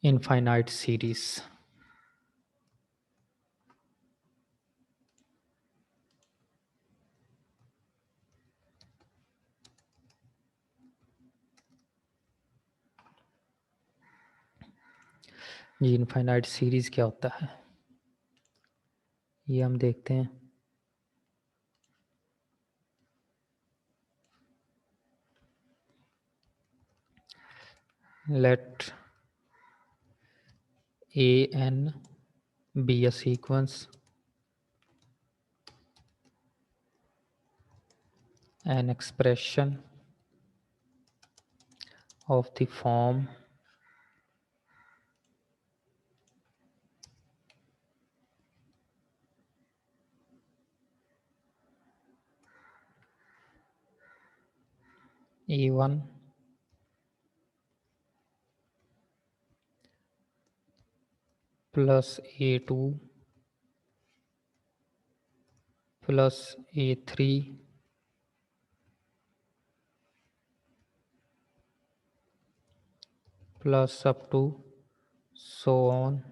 Infinite series. ये infinite series क्या होता है ये हम देखते हैं। Let an be a sequence, an expression of the form A1 plus A2 plus A3 plus up to so on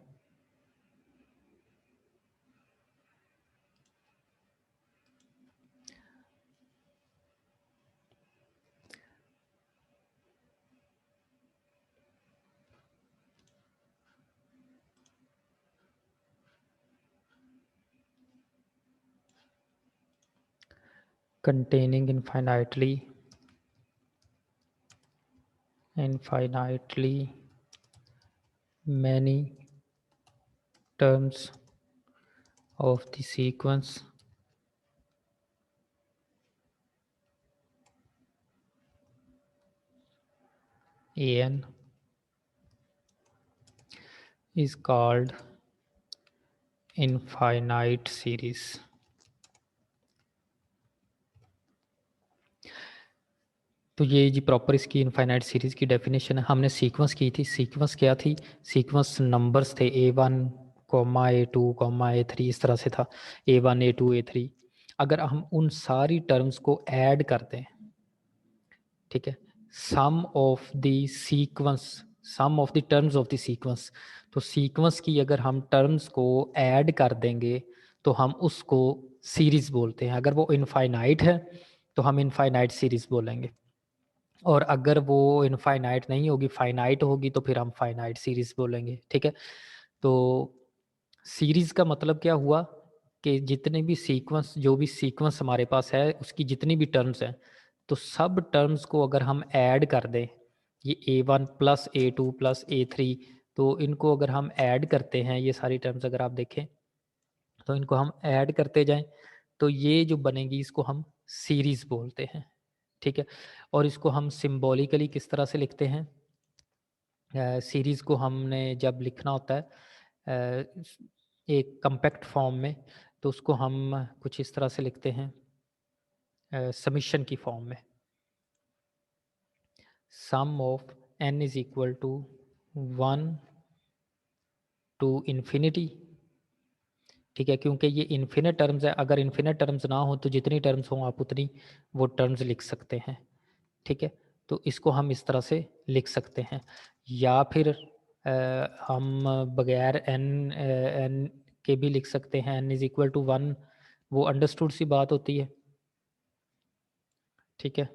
containing infinitely many terms of the sequence an is called infinite series। तो ये जी proper इसकी infinite series की definition है। हमने sequence की थी। Sequence क्या थी? सीक्वेंस नंबर्स थे A1 comma A2 comma A3 इस तरह से था। A1 A2 A3 अगर हम उन सारी टर्म्स को ऐड कर दें, ठीक है, sum of the sequence, sum of the terms of the sequence, तो सीक्वेंस की अगर हम टर्म्स को ऐड कर देंगे तो हम उसको सीरीज बोलते हैं। अगर वो इनफाइनाइट है तो हम इनफाइनाइट सीरीज बोलेंगे, और अगर वो इनफाइनाइट नहीं होगी, फाइनाइट होगी, तो फिर हम फाइनाइट सीरीज बोलेंगे। ठीक है, तो सीरीज का मतलब क्या हुआ कि जितने भी सीक्वेंस, जो भी सीक्वेंस हमारे पास है उसकी जितनी भी टर्म्स हैं, तो सब टर्म्स को अगर हम ऐड कर दें, ये A1 plus A2 plus A3, तो इनको अगर हम ऐड करते हैं, ये सारी टर्म्स अगर आप देखें तो इनको हम ऐड करते जाएं, तो ये जो बनेगी इसको हम सीरीज बोलते हैं। ठीक है, और इसको हम सिंबॉलिकली किस तरह से लिखते हैं? सीरीज को हमने जब लिखना होता है एक कम्पैक्ट फॉर्म में, तो उसको हम कुछ इस तरह से लिखते हैं समीशन की फॉर्म में। Sum of n is equal to 1 to infinity. ठीक है, क्योंकि ये इन्फिनिट टर्म्स है। अगर इन्फिनिट टर्म्स ना हो तो जितनी टर्म्स हो आप उतनी वो टर्म्स लिख सकते हैं। ठीक है, तो इसको हम इस तरह से लिख सकते हैं, या फिर हम बगैर n के भी लिख सकते हैं। n इज इक्वल टू 1, वो अंडरस्टूड सी बात होती है। ठीक है,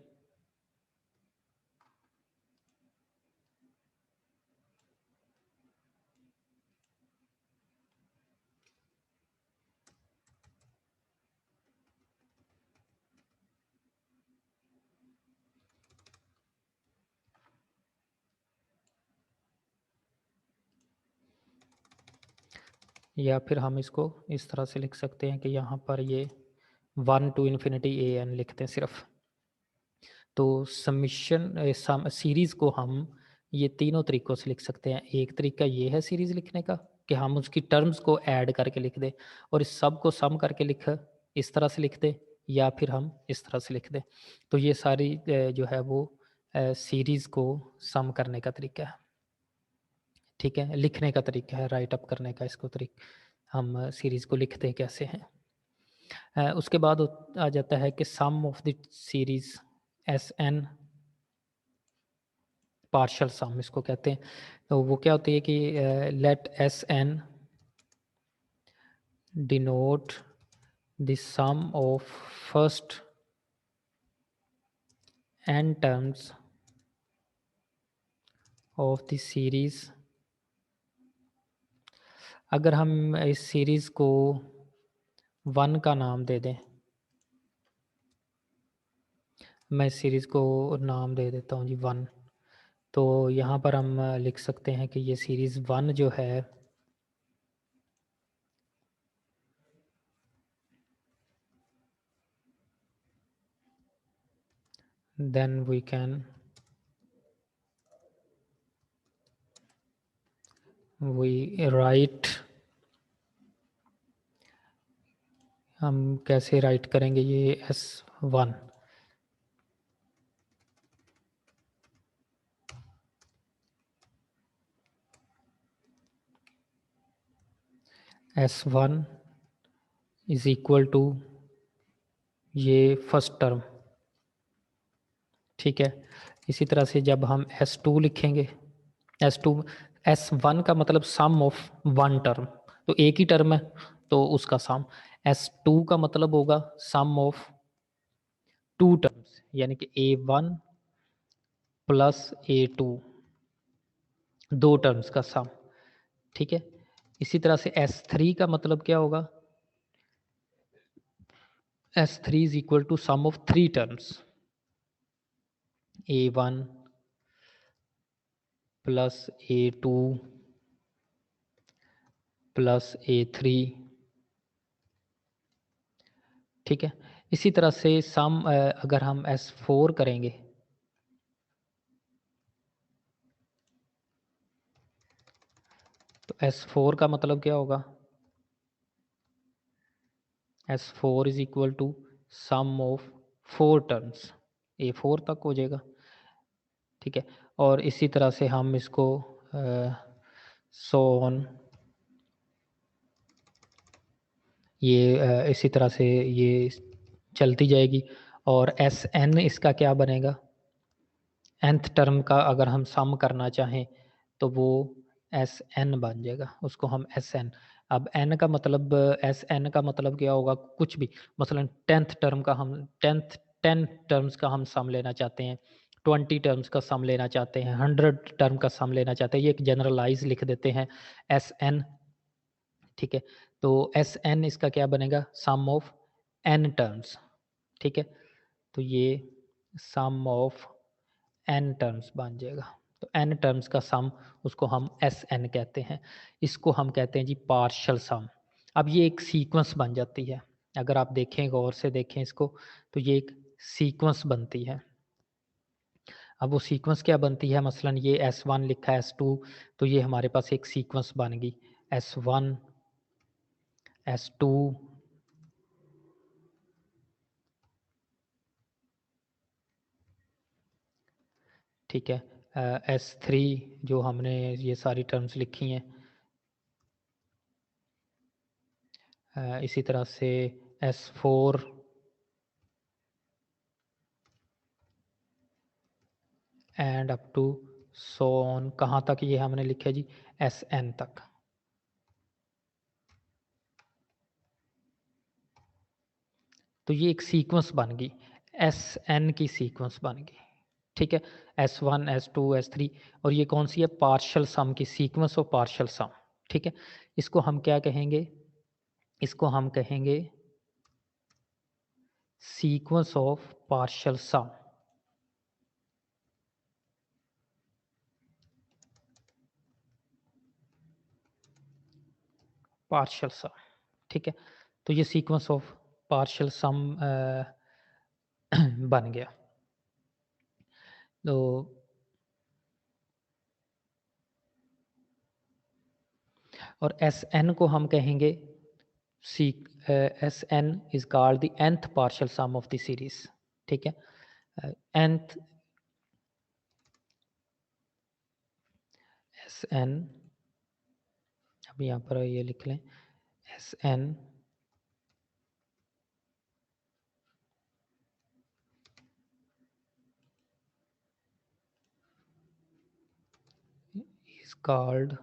या फिर हम इसको इस तरह से लिख सकते हैं कि यहाँ पर ये 1 टू इन्फिनिटी an लिखते हैं सिर्फ। तो समीशन सीरीज को हम ये तीनों तरीक़ों से लिख सकते हैं। एक तरीका ये है सीरीज लिखने का कि हम उसकी टर्म्स को ऐड करके लिख दें और इस सब को सम करके लिख इस तरह से लिख दें, या फिर हम इस तरह से लिख दें। तो ये सारी जो है वो सीरीज को सम करने का तरीका है। ठीक है, लिखने का तरीका है, राइट अप करने का इसको तरीका, हम सीरीज को लिखते कैसे हैं। उसके बाद आ जाता है कि sum of the series S N partial sum इसको कहते हैं। तो वो क्या होती है कि let S N denote the sum of first n terms of the series। अगर हम इस सीरीज को 1 का नाम दे दें, मैं इस सीरीज को नाम दे देता हूँ जी 1, तो यहाँ पर हम लिख सकते हैं कि ये सीरीज 1 जो है then we can write, हम कैसे राइट करेंगे ये S1 S1 is equal to ये फर्स्ट टर्म, ठीक है। इसी तरह से जब हम S2 लिखेंगे, S2 S1 का मतलब सम ऑफ 1 टर्म, तो एक ही टर्म है तो उसका सम। S2 का मतलब होगा सम ऑफ 2 टर्म्स, यानी कि A1 प्लस A2, 2 टर्म्स का सम, ठीक है। इसी तरह से S3 का मतलब क्या होगा, S3 is equal to sum of 3 terms, A1 plus A2 plus A3, ठीक है। इसी तरह से सम अगर हम S4 करेंगे, तो S4 का मतलब क्या होगा, S4 is equal to sum of 4 terms, A4 तक हो जाएगा, ठीक है। और इसी तरह से हम इसको सो ऑन, ये इसी तरह से ये चलती जाएगी। और Sn इसका क्या बनेगा, nth टर्म का अगर हम सम करना चाहें तो वो Sn बन जाएगा, उसको हम Sn। अब n का मतलब, Sn का मतलब क्या होगा, कुछ भी, मसलन 10th टर्म का हम 10 टर्म्स का हम सम लेना चाहते हैं, 20 टर्म्स का सम लेना चाहते हैं, 100 टर्म का सम लेना चाहते हैं, ये एक जनरलाइज लिख देते हैं Sn, ठीक है। तो Sn इसका क्या बनेगा, सम ऑफ n टर्म्स, ठीक है। तो ये सम ऑफ n टर्म्स बन जाएगा, तो n टर्म्स का सम उसको हम Sn कहते हैं, इसको हम कहते हैं जी पार्शियल सम। अब ये एक सीक्वेंस बन जाती है, अगर आप देखें गौर से देखें इसको, तो ये एक सीक्वेंस बनती है। अब वो सीक्वेंस क्या बनती है, मसलन ये S1 लिखा है, S2, तो ये हमारे पास एक सीक्वेंस बन गई, S1 S2 ठीक है, S3 जो हमने ये सारी टर्म्स लिखी हैं, इसी तरह से S4 and up to so on, कहाँ तक ये हमने लिखा जी, Sn तक। तो ये एक सीक्वेंस बन गई, Sn की सीक्वेंस बन गई, ठीक है। S1 S2 S3, और ये कौन सी है, पार्शियल सम की सीक्वेंस ऑफ पार्शियल सम, ठीक है। इसको हम क्या कहेंगे, इसको हम कहेंगे sequence of partial sum, partial sum, ठीक है। तो ये सीक्वेंस ऑफ पार्शियल सम बन गया। तो और Sn को हम कहेंगे सी, Sn is called the nth partial sum of the series, ठीक है। nth Sn, अब यहाँ पर ये लिख लें, Sn is called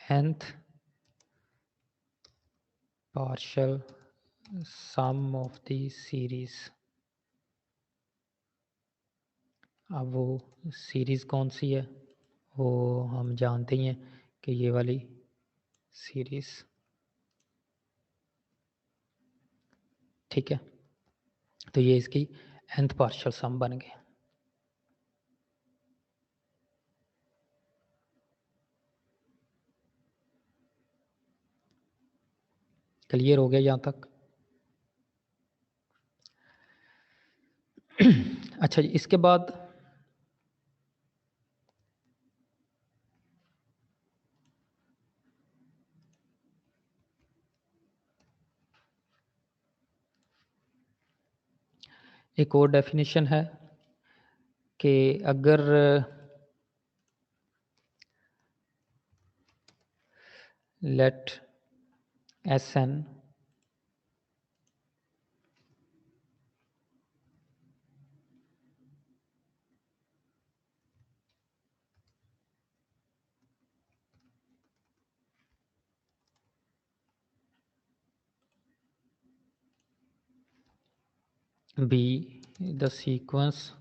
nth partial sum of the series। अब वो सीरीज़ कौन सी है, वो हम जानते ही हैं कि ये वाली सीरीज़, ठीक है। तो ये इसकी nth पार्शियल सम बन गए। क्लियर हो गया यहाँ तक? अच्छा जी, इसके बाद एक और डेफिनेशन है कि अगर late Sn be the sequence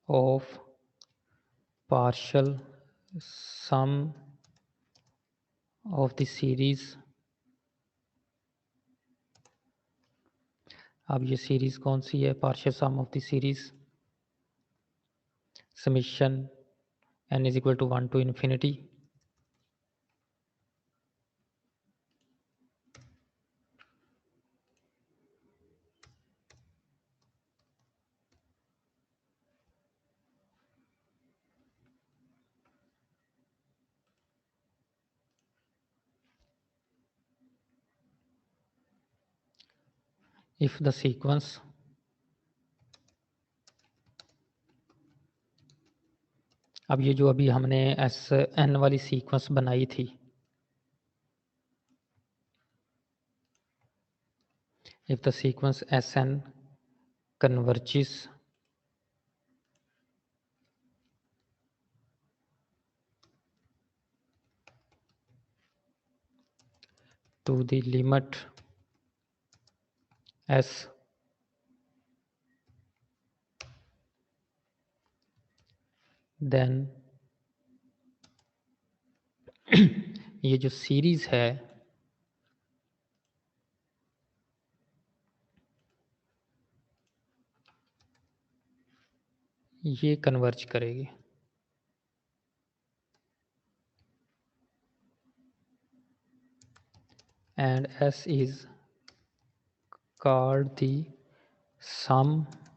of partial sum of the series। अब ये सीरीज़ कौन सी है? Partial sum of the series summation n is equal to 1 to infinity if the sequence अब ये जो अभी हमने Sn वाली सीक्वेंस बनाई थी, if the sequence Sn converges to the limit S then ये जो सीरीज़ है ये कन्वर्ज करेगी। And S is called the sum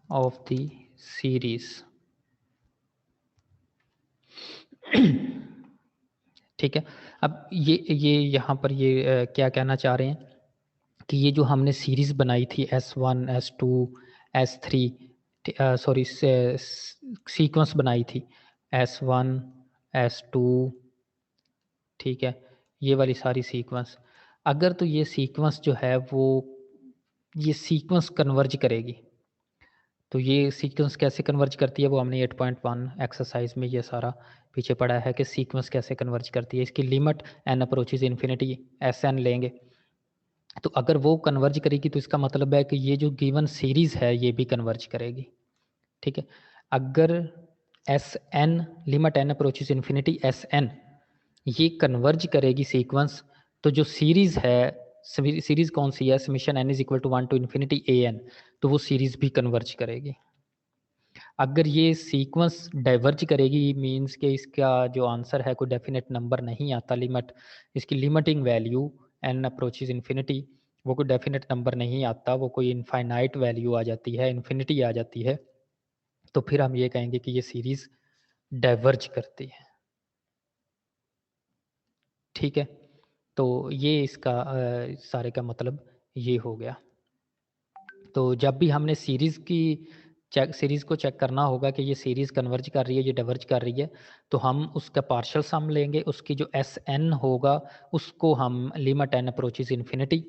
of the series। ठीक है। अब ये यहाँ पर ये क्या कहना चाह रहे हैं कि ये जो हमने सीरीज़ बनाई थी S1 S2 S3 sorry sequence बनाई थी S1 S2, ठीक है, ये वाली सारी सीक्वेंस, अगर तो ये सीक्वेंस जो है वो ये सीक्वेंस कन्वर्ज करेगी, तो ये सीक्वेंस कैसे कन्वर्ज करती है वो हमने 8.1 एक्सरसाइज में ये सारा पीछे पढ़ा है कि सीक्वेंस कैसे कन्वर्ज करती है। इसकी limit n approaches infinity Sn लेंगे, तो अगर वो कन्वर्ज करेगी तो इसका मतलब है कि ये जो गिवन सीरीज़ है ये भी कन्वर्ज करेगी, ठीक है। अगर Sn limit n approaches infinity Sn ये कन्वर्ज करेगी सीक्वेंस, तो जो सीरीज़ है सीरीज़ कौन सी है? Summation n is equal to 1 to infinity an, तो वो सीरीज़ भी कन्वर्ज करेगी। अगर ये सीक्वेंस डाइवर्ज करेगी मीन्स कि इसका जो आंसर है कोई डेफिनेट नंबर नहीं आता, लिमिट इसकी limiting value n approaches infinity वो कोई डेफिनेट नंबर नहीं आता, वो कोई इनफाइनाइट वैल्यू आ जाती है, इन्फिनिटी आ जाती है, तो फिर हम ये कहेंगे कि ये सीरीज़ डाइवर्ज करती है, ठीक है। तो ये इसका सारे का मतलब ये हो गया। तो जब भी हमने सीरीज़ की सीरीज़ को चेक करना होगा कि ये सीरीज़ कन्वर्ज कर रही है, ये डाइवर्ज कर रही है, तो हम उसका पार्शियल सम लेंगे, उसकी जो एस एन होगा उसको हम लिमिट एन अप्रोचेज इन्फिनिटी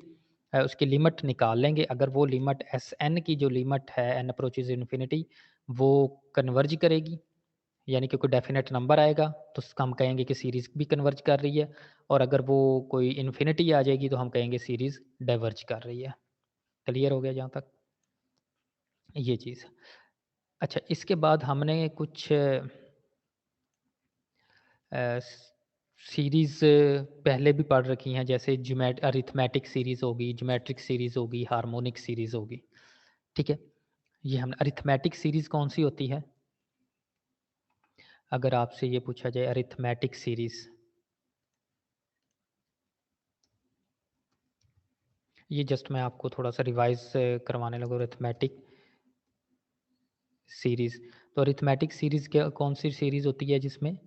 उसकी लिमिट निकाल लेंगे। अगर वो लिमिट एस एन की जो लिमिट है एन अप्रोचेज इन्फिनिटी वो कन्वर्ज करेगी, यानी कि कोई डेफिनेट नंबर आएगा तो हम कहेंगे कि सीरीज़ भी कन्वर्ज कर रही है, और अगर वो कोई इन्फिनिटी आ जाएगी तो हम कहेंगे सीरीज़ डाइवर्ज कर रही है। क्लियर हो गया जहाँ तक ये चीज़? अच्छा, इसके बाद हमने कुछ सीरीज़ पहले भी पढ़ रखी हैं, जैसे अरिथमेटिक सीरीज़ होगी, ज्योमेट्रिक सीरीज़ होगी, हार्मोनिक सीरीज़ होगी। ठीक है? ये हमने अरिथमेटिक सीरीज़ कौन सी होती है? अगर आपसे ये पूछा जाए अरिथमेटिक सीरीज़, ये जस्ट मैं आपको थोड़ा-सा रिवाइज़ करवाने लगा। अरिथमेटिक सीरीज़, तो अरिथमेटिक सीरीज़ क्या कौन-सी सीरीज़ होती है जिसमें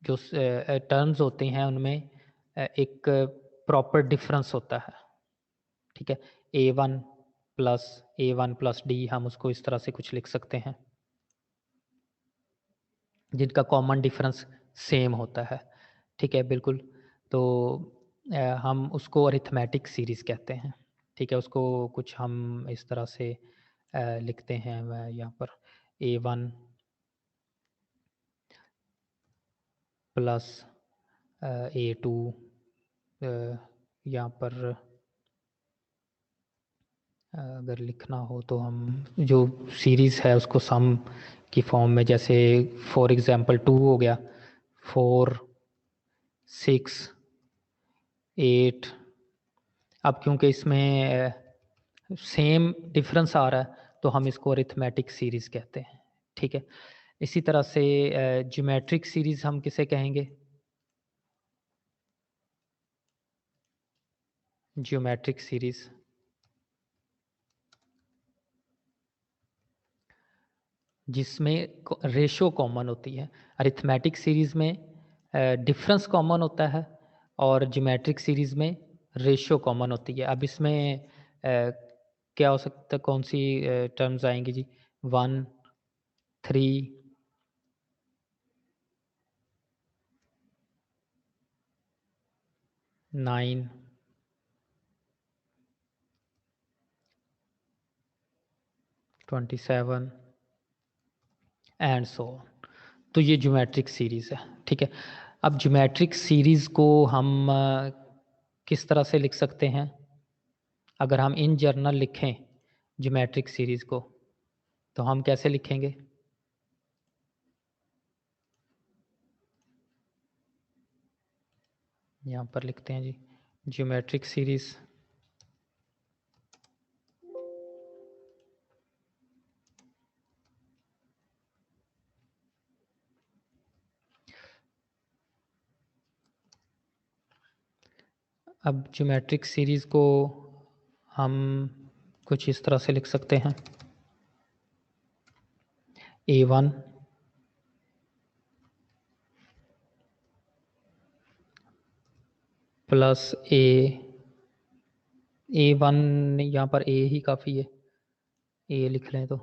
जो टर्म्स होते हैं उनमें एक प्रॉपर डिफरेंस होता है। ठीक है? A1 plus A1 plus D हम उसको इस तरह से कुछ लिख सकते हैं, जिनका कॉमन डिफरेंस सेम होता है। ठीक है? बिल्कुल। तो हम उसको अरिथमेटिक सीरीज़ कहते हैं। ठीक है? उसको कुछ हम इस तरह से लिखते हैं यहाँ पर A1 प्लस A2 यहाँ पर अगर लिखना हो तो हम जो सीरीज़ है उसको सम की फॉर्म में, जैसे फॉर एग्ज़ाम्पल 2 हो गया, 4 6 8। अब क्योंकि इसमें सेम डिफरेंस आ रहा है तो हम इसको अरिथमेटिक सीरीज़ कहते हैं। ठीक है? इसी तरह से ज्योमेट्रिक सीरीज़ हम किसे कहेंगे? ज्योमेट्रिक सीरीज़ जिसमें रेशो कॉमन होती है। अरिथमेटिक सीरीज़ में डिफरेंस कॉमन होता है, और ज्योमेट्रिक सीरीज़ में रेशो कॉमन होती है। अब इसमें क्या हो सकता है, कौन सी टर्म्स आएंगी जी? 1 3 9 27 एंड सो ऑन। तो ये ज्योमेट्रिक सीरीज़ है। ठीक है? अब ज्योमेट्रिक सीरीज़ को हम किस तरह से लिख सकते हैं? अगर हम इन जर्नल लिखें ज्योमेट्रिक सीरीज़ को, तो हम कैसे लिखेंगे? यहाँ पर लिखते हैं जी ज्योमेट्रिक सीरीज़ अब ज्योमेट्रिक सीरीज़ को हम कुछ इस तरह से लिख सकते हैं A1 प्लस A1, यहाँ पर A ही काफ़ी है, A लिख लें तो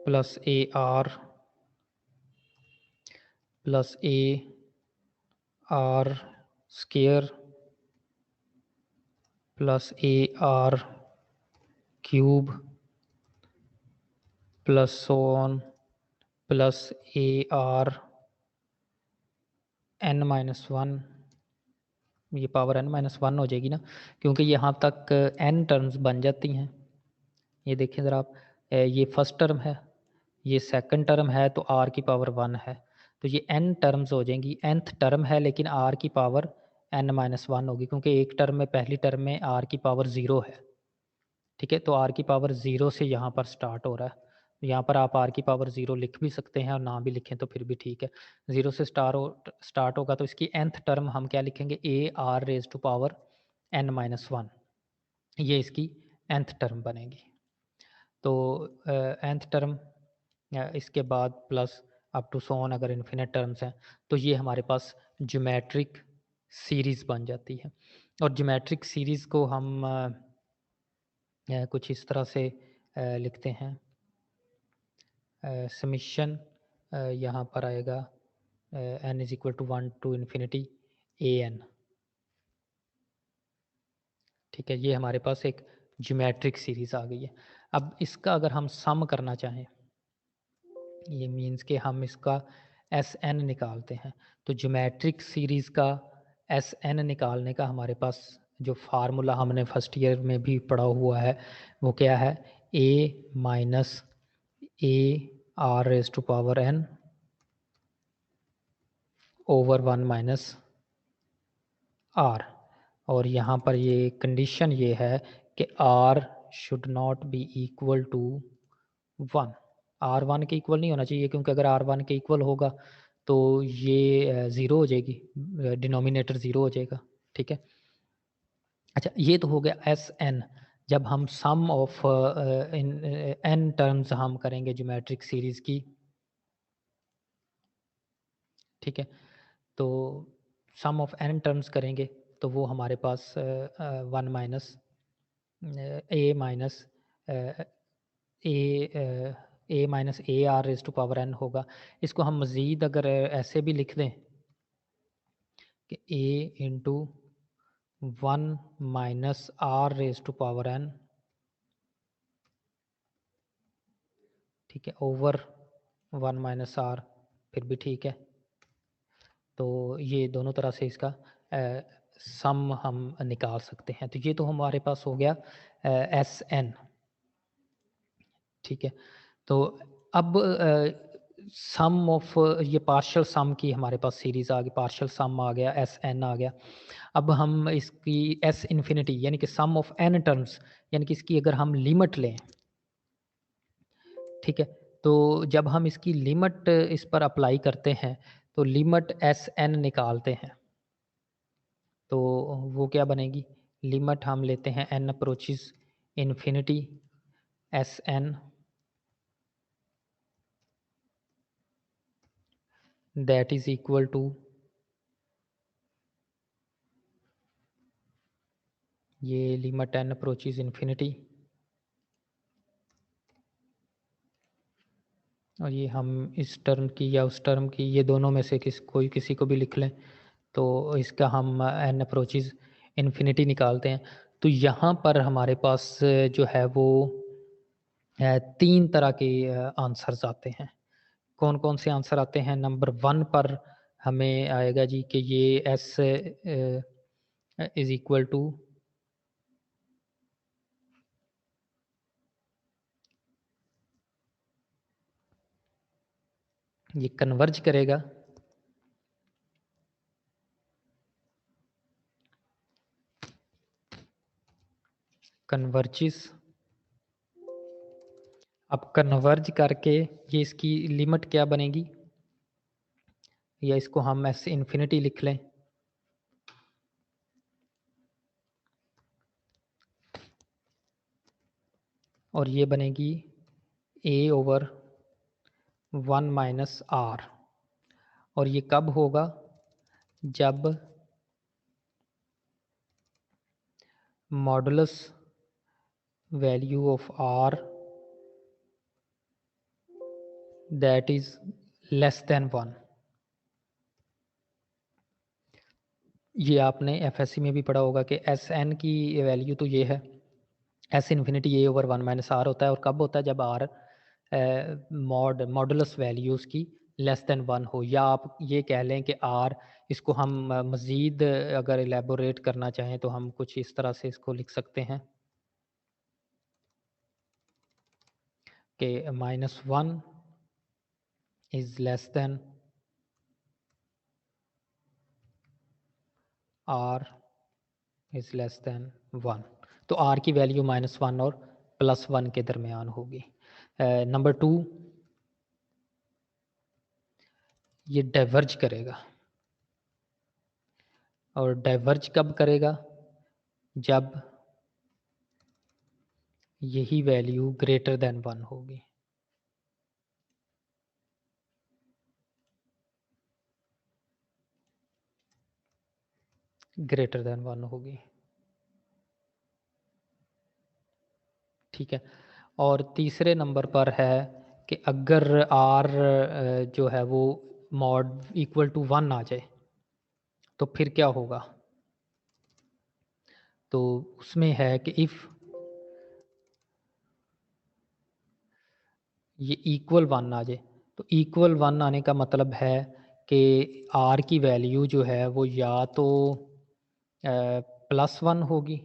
plus AR plus AR square plus AR cube plus so on plus AR n-1। ये पावर n-1 हो जाएगी ना, क्योंकि यहाँ तक n टर्म्स बन जाती हैं। ये देखिए ज़रा आप, ये फर्स्ट टर्म है, ये सेकंड टर्म है, तो r की पावर 1 है, तो ये n टर्म्स हो जाएंगी। nth टर्म है लेकिन r की पावर n-1 होगी, क्योंकि एक टर्म में, पहली टर्म में r की पावर 0 है। ठीक है? तो r की पावर 0 से यहाँ पर स्टार्ट हो रहा है। यहाँ पर आप r की पावर 0 लिख भी सकते हैं और ना भी लिखें तो फिर भी ठीक है। 0 से स्टार्ट होगा, तो इसकी nth टर्म हम क्या लिखेंगे? AR raise to power n-1। ये इसकी nth टर्म बनेगी। तो nth टर्म इसके बाद plus up to so on अगर इन्फिनिट टर्म्स हैं, तो ये हमारे पास ज्योमेट्रिक सीरीज़ बन जाती है। और ज्योमेट्रिक सीरीज़ को हम कुछ इस तरह से लिखते हैं, समिशन यहाँ पर आएगा n is equal to 1 to infinity an। ठीक है, ये हमारे पास एक ज्योमेट्रिक सीरीज़ आ गई है। अब इसका अगर हम सम करना चाहें, ये मीन्स कि हम इसका एस एन निकालते हैं, तो ज्योमेट्रिक सीरीज़ का एस एन निकालने का हमारे पास जो फार्मूला हमने फर्स्ट ईयर में भी पढ़ा हुआ है वो क्या है, A minus A R raise to power N over 1 minus R. और यहाँ पर ये कंडीशन ये है कि R should not be equal to 1। R 1 के इक्वल नहीं होना चाहिए, क्योंकि अगर आर 1 के इक्वल होगा तो ये ज़ीरो हो जाएगी, डिनोमिनेटर ज़ीरो हो जाएगा। ठीक है, अच्छा ये तो हो गया एस एन। जब हम sum of in n terms हम करेंगे ज्योमेट्रिक सीरीज़ की, ठीक है, तो सम ऑफ एन टर्म्स करेंगे तो वो हमारे पास 1 minus a minus a minus A R raise to power n होगा। इसको हम मज़ीद अगर ऐसे भी लिख दें कि A into 1 minus R raise to power N, ठीक है, ओवर 1 माइनस आर, फिर भी ठीक है। तो ये दोनों तरह से इसका सम हम निकाल सकते हैं। तो ये तो हमारे पास हो गया एस एन। ठीक है, तो अब सम ऑफ ये पार्शियल सम की हमारे पास सीरीज़ आ गई, पार्शियल सम आ गया, एस एन आ गया। अब हम इसकी एस इन्फिनिटी यानी कि सम ऑफ एन टर्म्स, यानी कि इसकी अगर हम लिमिट लें, ठीक है, तो जब हम इसकी लिमिट इस पर अप्लाई करते हैं तो लिमिट एस एन निकालते हैं, तो वो क्या बनेगी, लिमिट हम लेते हैं n approaches infinity S n that is equal to, ये लिमिट एन अप्रोचेस इन्फिनिटी, और ये हम इस टर्म की या उस टर्म की, ये दोनों में से कोई किसी को भी लिख लें, तो इसका हम एन अप्रोचेस इन्फिनिटी निकालते हैं। तो यहाँ पर हमारे पास जो है वो 3 तरह के आंसर्स आते हैं। कौन कौन से आंसर आते हैं, नंबर 1 पर हमें आएगा जी कि ये एस इज इक्वल टू, ये कन्वर्ज करेगा, कन्वर्जिस। अब कन्वर्ज करके ये इसकी लिमिट क्या बनेगी, या इसको हम एस इन्फिनिटी लिख लें, और ये बनेगी ए ओवर 1 माइनस आर। और ये कब होगा, जब modulus value of r that is less than 1। ये आपने एफएससी में भी पढ़ा होगा कि एस एन की वैल्यू तो ये है, S infinity a over 1 minus r होता है, और कब होता है, जब आर मॉडुलस वैल्यूज़ की लेस देन 1 हो, या आप ये कह लें कि आर, इसको हम मज़ीद अगर एलेबोरेट करना चाहें तो हम कुछ इस तरह से इसको लिख सकते हैं कि -1 is less than r is less than 1। तो आर की वैल्यू -1 और +1 के दरमियान होगी। नंबर 2, ये डाइवर्ज करेगा, और डाइवर्ज कब करेगा, जब यही वैल्यू ग्रेटर देन 1 होगी। ग्रेटर देन 1 होगी। ठीक है। और तीसरे नंबर पर है कि अगर r जो है वो मॉड इक्वल टू 1 आ जाए तो फिर क्या होगा। तो उसमें है कि इफ़ ये इक्वल 1 आ जाए, तो इक्वल 1 आने का मतलब है कि r की वैल्यू जो है वो या तो +1 होगी,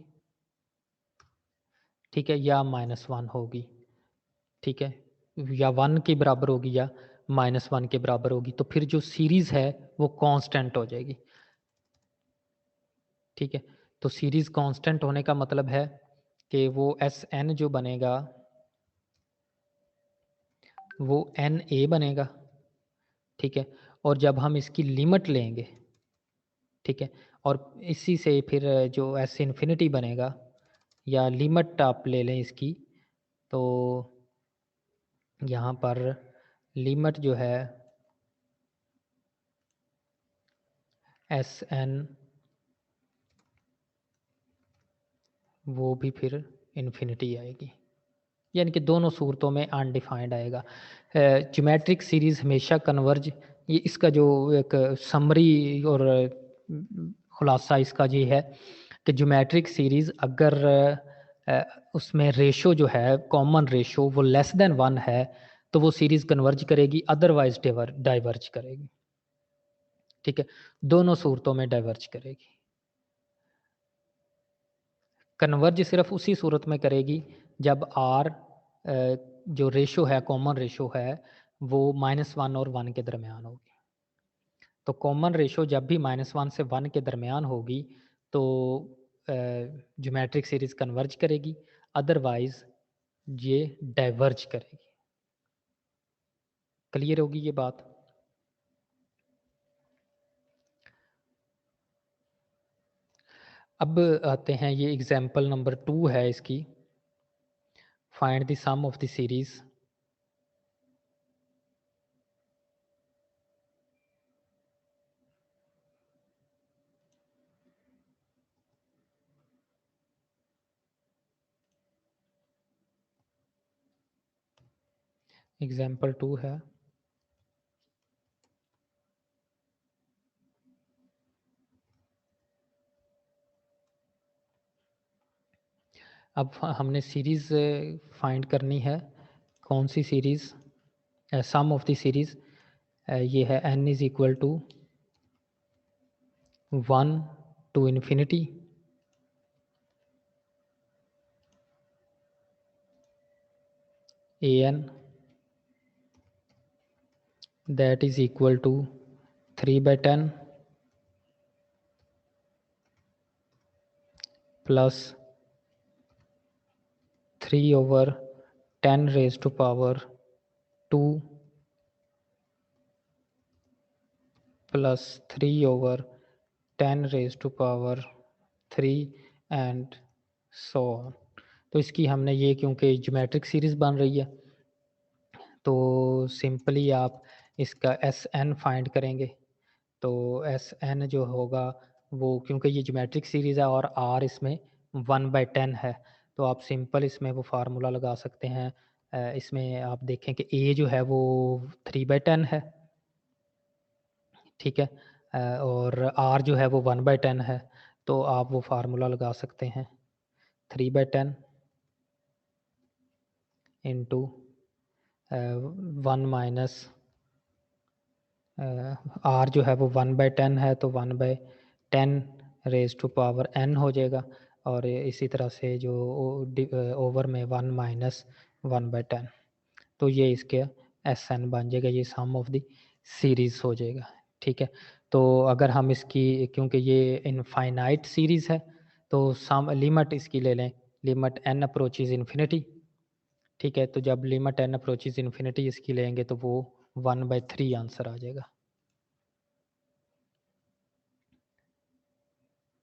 ठीक है, या -1 होगी, ठीक है, या 1 के बराबर होगी या -1 के बराबर होगी। तो फिर जो सीरीज़ है वो कांस्टेंट हो जाएगी, ठीक है। तो सीरीज़ कांस्टेंट होने का मतलब है कि वो Sn जो बनेगा वो Na बनेगा, ठीक है। और जब हम इसकी लिमिट लेंगे, ठीक है, और इसी से फिर जो S इन्फिनिटी बनेगा या लिमिट आप ले लें इसकी, तो यहाँ पर लिमिट जो है Sn वो भी फिर इन्फिनिटी आएगी, यानी कि दोनों सूरतों में अनडिफाइंड आएगा। ज्योमेट्रिक सीरीज़ हमेशा कन्वर्ज, ये इसका जो एक समरी और खुलासा इसका ये है कि ज्योमेट्रिक सीरीज़ अगर उसमें रेशो जो है कॉमन रेशो वो लेस देन 1 है तो वो सीरीज़ कन्वर्ज करेगी, अदरवाइज डाइवर्ज करेगी, ठीक है। दोनों सूरतों में डाइवर्ज करेगी। कन्वर्ज सिर्फ उसी सूरत में करेगी जब आर जो रेशो है कॉमन रेशो है वो -1 और 1 के दरमियान होगी। तो कॉमन रेशो जब भी -1 से 1 के दरमियान होगी तो ज्योमेट्रिक सीरीज कन्वर्ज करेगी, अदरवाइज ये डाइवर्ज करेगी। क्लियर होगी ये बात। अब आते हैं, ये एग्जाम्पल नंबर 2 है इसकी, find the sum of the series. Example 2 है, अब हमने सीरीज़ फाइंड करनी है। कौन सी series, sum of the series, ये है n is equal to 1 to infinity an that is equal to 3/10 plus 3/10 raised to power 2 plus 3/10 raised to power 3 and so on। तो इसकी हमने ये, क्योंकि ज्योमेट्रिक सीरीज़ बन रही है तो सिंपली आप इसका Sn फाइंड करेंगे। तो Sn जो होगा वो, क्योंकि ये ज्योमेट्रिक सीरीज़ है और r इसमें 1/10 है, तो आप सिंपल इसमें वो फार्मूला लगा सकते हैं। इसमें आप देखें कि a जो है वो 3/10 है, ठीक है, और r जो है वो 1/10 है, तो आप वो फार्मूला लगा सकते हैं 3/10 इंटू 1 माइनस r जो है वो 1/10 है, तो 1/10 रेज टू पावर n हो जाएगा, और इसी तरह से जो ओवर में 1 माइनस 1/10, तो ये इसके Sn बन जाएगा, ये सम ऑफ द सीरीज़ हो जाएगा, ठीक है। तो अगर हम इसकी, क्योंकि ये इनफाइनाइट सीरीज़ है तो सम लिमिट इसकी ले लें, लिमिट n अप्रोचेज इन्फिनिटी, ठीक है। तो जब लिमिट n अप्रोचेज इन्फिनिटी इसकी लेंगे तो वो 1/3 आंसर आ जाएगा।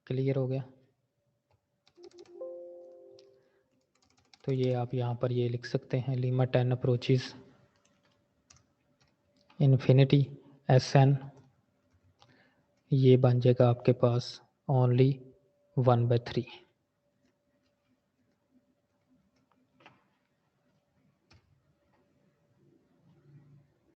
क्लियर हो गया। तो ये आप यहाँ पर ये लिख सकते हैं, limit n approaches infinity Sn, ये बन जाएगा आपके पास ओनली 1/3।